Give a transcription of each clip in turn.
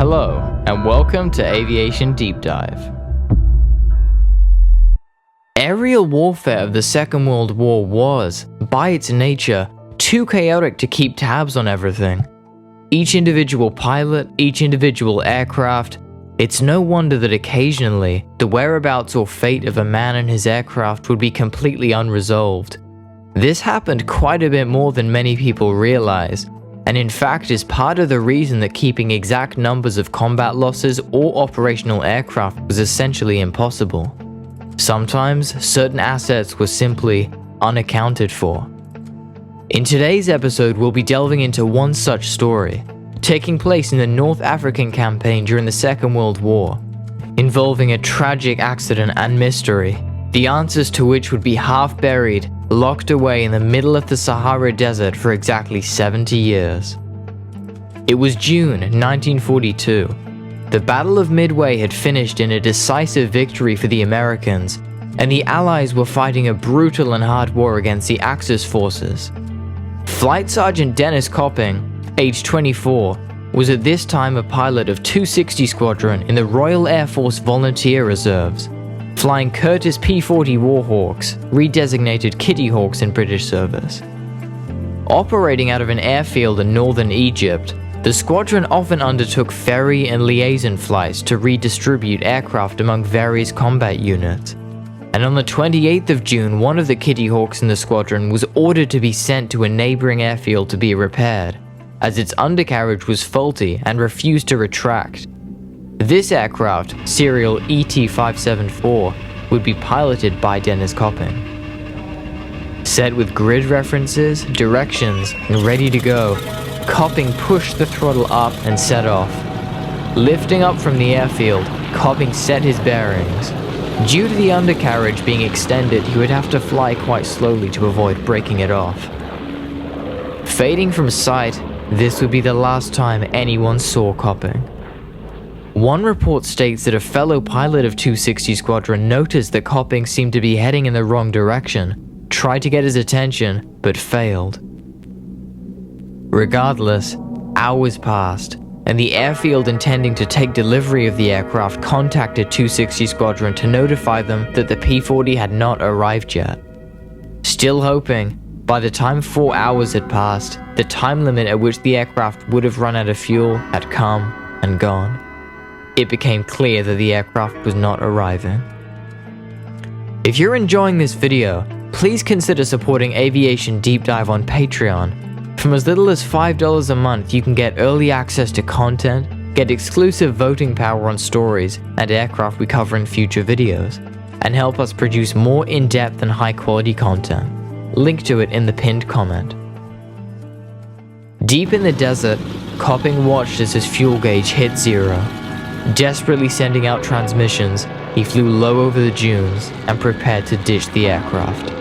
Hello, and welcome to Aviation Deep Dive. Aerial warfare of the Second World War was, by its nature, too chaotic to keep tabs on everything. Each individual pilot, each individual aircraft. It's no wonder that occasionally, the whereabouts or fate of a man and his aircraft would be completely unresolved. This happened quite a bit more than many people realize, and in fact is part of the reason that keeping exact numbers of combat losses or operational aircraft was essentially impossible. Sometimes, certain assets were simply unaccounted for. In today's episode, we'll be delving into one such story, taking place in the North African campaign during the Second World War, involving a tragic accident and mystery, the answers to which would be half buried, locked away in the middle of the Sahara Desert for exactly 70 years. It was June 1942. The Battle of Midway had finished in a decisive victory for the Americans, and the Allies were fighting a brutal and hard war against the Axis forces. Flight Sergeant Dennis Copping, age 24, was at this time a pilot of 260 Squadron in the Royal Air Force Volunteer Reserves, flying Curtiss P-40 Warhawks, redesignated Kitty Hawks in British service. Operating out of an airfield in northern Egypt, the squadron often undertook ferry and liaison flights to redistribute aircraft among various combat units. And on the 28th of June, one of the Kitty Hawks in the squadron was ordered to be sent to a neighboring airfield to be repaired, as its undercarriage was faulty and refused to retract. This aircraft, serial ET-574, would be piloted by Dennis Copping. Set with grid references, directions, and ready to go, Copping pushed the throttle up and set off. Lifting up from the airfield, Copping set his bearings. Due to the undercarriage being extended, he would have to fly quite slowly to avoid breaking it off. Fading from sight, this would be the last time anyone saw Copping. One report states that a fellow pilot of 260 Squadron noticed that Copping seemed to be heading in the wrong direction, tried to get his attention, but failed. Regardless, hours passed, and the airfield intending to take delivery of the aircraft contacted 260 Squadron to notify them that the P-40 had not arrived yet. Still hoping, by the time 4 hours had passed, the time limit at which the aircraft would have run out of fuel had come and gone. It became clear that the aircraft was not arriving. If you're enjoying this video, please consider supporting Aviation Deep Dive on Patreon. From as little as $5 a month, you can get early access to content, get exclusive voting power on stories and aircraft we cover in future videos, and help us produce more in-depth and high-quality content. Link to it in the pinned comment. Deep in the desert, Copping watched as his fuel gauge hit zero. Desperately sending out transmissions, he flew low over the dunes and prepared to ditch the aircraft.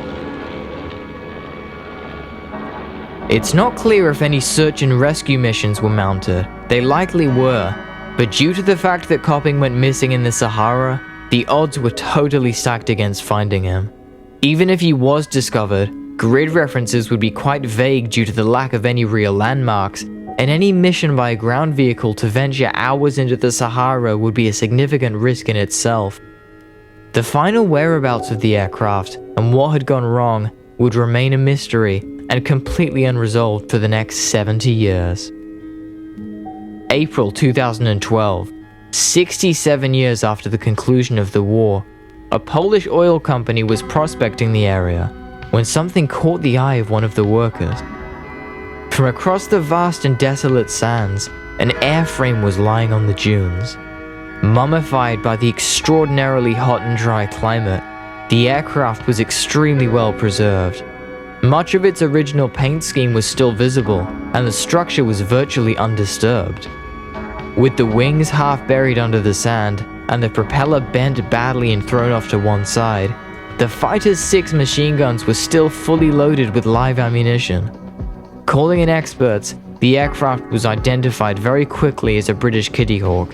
It's not clear if any search and rescue missions were mounted. They likely were, but due to the fact that Copping went missing in the Sahara, the odds were totally stacked against finding him. Even if he was discovered, grid references would be quite vague due to the lack of any real landmarks, and any mission by a ground vehicle to venture hours into the Sahara would be a significant risk in itself. The final whereabouts of the aircraft and what had gone wrong would remain a mystery and completely unresolved for the next 70 years. April 2012, 67 years after the conclusion of the war, a Polish oil company was prospecting the area when something caught the eye of one of the workers. From across the vast and desolate sands, an airframe was lying on the dunes. Mummified by the extraordinarily hot and dry climate, the aircraft was extremely well preserved. Much of its original paint scheme was still visible, and the structure was virtually undisturbed. With the wings half buried under the sand, and the propeller bent badly and thrown off to one side, the fighter's 6 machine guns were still fully loaded with live ammunition. Calling in experts, the aircraft was identified very quickly as a British Kitty Hawk,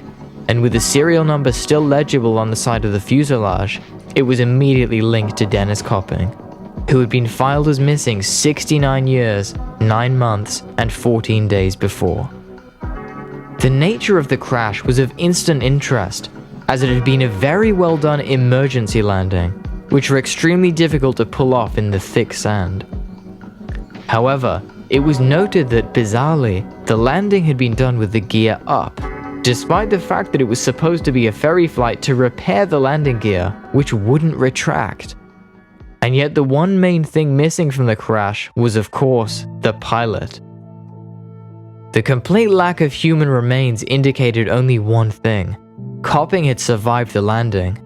and with the serial number still legible on the side of the fuselage, it was immediately linked to Dennis Copping, who had been filed as missing 69 years, 9 months, and 14 days before. The nature of the crash was of instant interest, as it had been a very well done emergency landing, which were extremely difficult to pull off in the thick sand. However, it was noted that, bizarrely, the landing had been done with the gear up, despite the fact that it was supposed to be a ferry flight to repair the landing gear, which wouldn't retract. And yet the one main thing missing from the crash was, of course, the pilot. The complete lack of human remains indicated only one thing: Copping had survived the landing.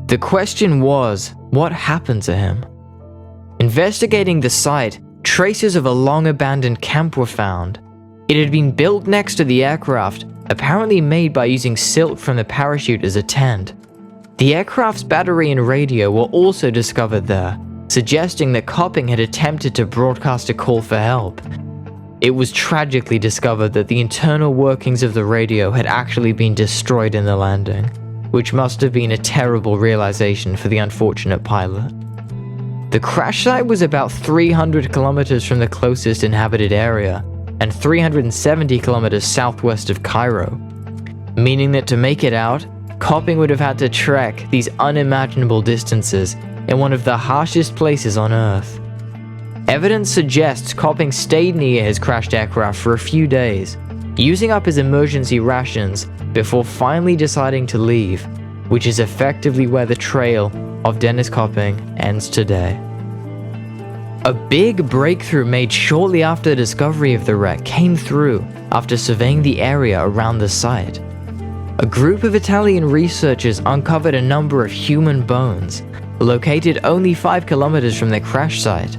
The question was, what happened to him? Investigating the site, traces of a long-abandoned camp were found. It had been built next to the aircraft, apparently made by using silk from the parachute as a tent. The aircraft's battery and radio were also discovered there, suggesting that Copping had attempted to broadcast a call for help. It was tragically discovered that the internal workings of the radio had actually been destroyed in the landing, which must have been a terrible realization for the unfortunate pilot. The crash site was about 300 kilometers from the closest inhabited area, and 370 kilometers southwest of Cairo, meaning that to make it out, Copping would have had to trek these unimaginable distances in one of the harshest places on Earth. Evidence suggests Copping stayed near his crashed aircraft for a few days, using up his emergency rations before finally deciding to leave, which is effectively where the trail of Dennis Copping ends today. A big breakthrough made shortly after the discovery of the wreck came through after surveying the area around the site. A group of Italian researchers uncovered a number of human bones, located only 5 kilometers from the crash site.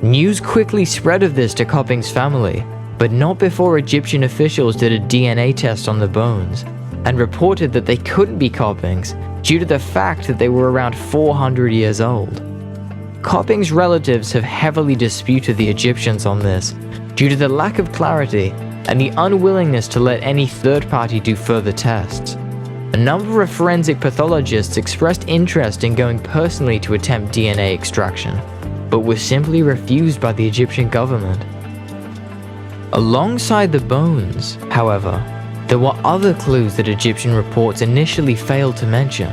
News quickly spread of this to Copping's family, but not before Egyptian officials did a DNA test on the bones, and reported that they couldn't be Copping's due to the fact that they were around 400 years old. Copping's relatives have heavily disputed the Egyptians on this, due to the lack of clarity and the unwillingness to let any third party do further tests. A number of forensic pathologists expressed interest in going personally to attempt DNA extraction, but were simply refused by the Egyptian government. Alongside the bones, however, there were other clues that Egyptian reports initially failed to mention.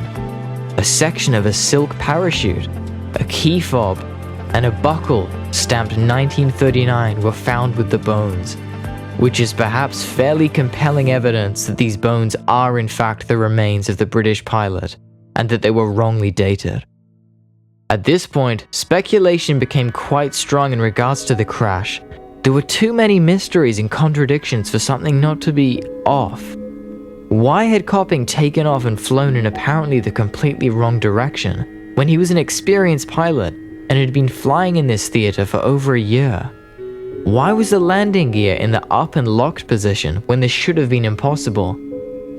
A section of a silk parachute, a key fob, and a buckle stamped 1939 were found with the bones, which is perhaps fairly compelling evidence that these bones are in fact the remains of the British pilot, and that they were wrongly dated. At this point, speculation became quite strong in regards to the crash. There were too many mysteries and contradictions for something not to be off. Why had Copping taken off and flown in apparently the completely wrong direction, when he was an experienced pilot and had been flying in this theater for over a year? Why was the landing gear in the up and locked position when this should have been impossible?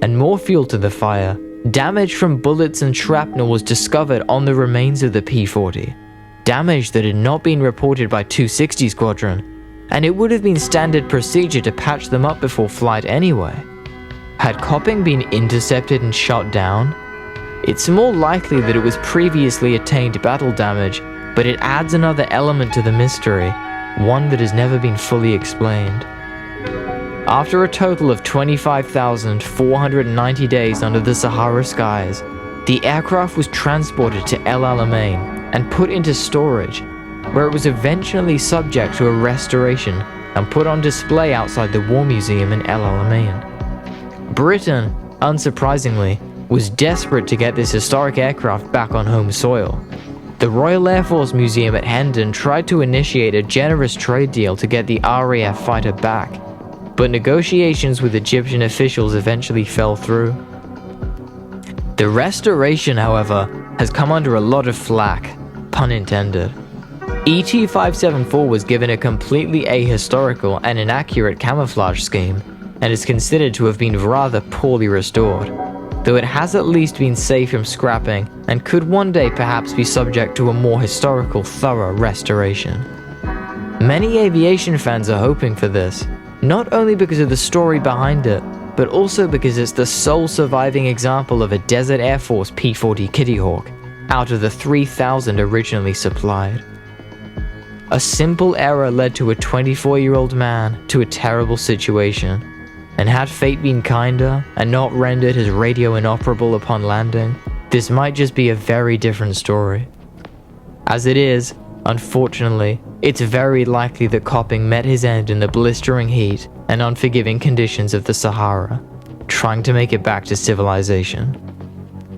And more fuel to the fire, damage from bullets and shrapnel was discovered on the remains of the P-40. Damage that had not been reported by 260 Squadron, and it would have been standard procedure to patch them up before flight anyway. Had Copping been intercepted and shot down? It's more likely that it was previously attained battle damage, but it adds another element to the mystery, one that has never been fully explained. After a total of 25,490 days under the Sahara skies, the aircraft was transported to El Alamein and put into storage, where it was eventually subject to a restoration and put on display outside the War Museum in El Alamein. Britain, unsurprisingly, was desperate to get this historic aircraft back on home soil. The Royal Air Force Museum at Hendon tried to initiate a generous trade deal to get the RAF fighter back, but negotiations with Egyptian officials eventually fell through. The restoration, however, has come under a lot of flack, pun intended. ET-574 was given a completely ahistorical and inaccurate camouflage scheme, and is considered to have been rather poorly restored, though it has at least been safe from scrapping and could one day perhaps be subject to a more historical, thorough restoration. Many aviation fans are hoping for this, not only because of the story behind it, but also because it's the sole surviving example of a Desert Air Force P-40 Kitty Hawk, out of the 3,000 originally supplied. A simple error led to a 24-year-old man to a terrible situation. And had fate been kinder and not rendered his radio inoperable upon landing, this might just be a very different story. As it is, unfortunately, it's very likely that Copping met his end in the blistering heat and unforgiving conditions of the Sahara, trying to make it back to civilization.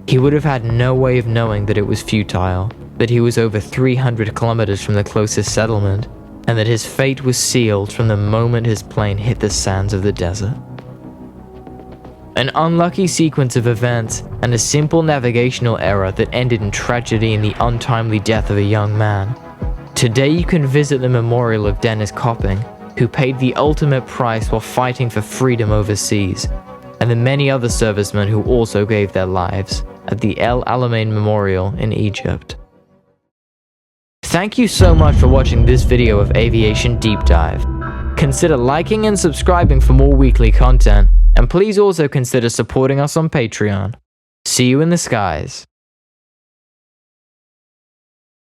He would have had no way of knowing that it was futile, that he was over 300 kilometers from the closest settlement, and that his fate was sealed from the moment his plane hit the sands of the desert. An unlucky sequence of events and a simple navigational error that ended in tragedy and the untimely death of a young man. Today you can visit the memorial of Dennis Copping, who paid the ultimate price while fighting for freedom overseas, and the many other servicemen who also gave their lives at the El Alamein Memorial in Egypt. Thank you so much for watching this video of Aviation Deep Dive. Consider liking and subscribing for more weekly content, and please also consider supporting us on Patreon. See you in the skies.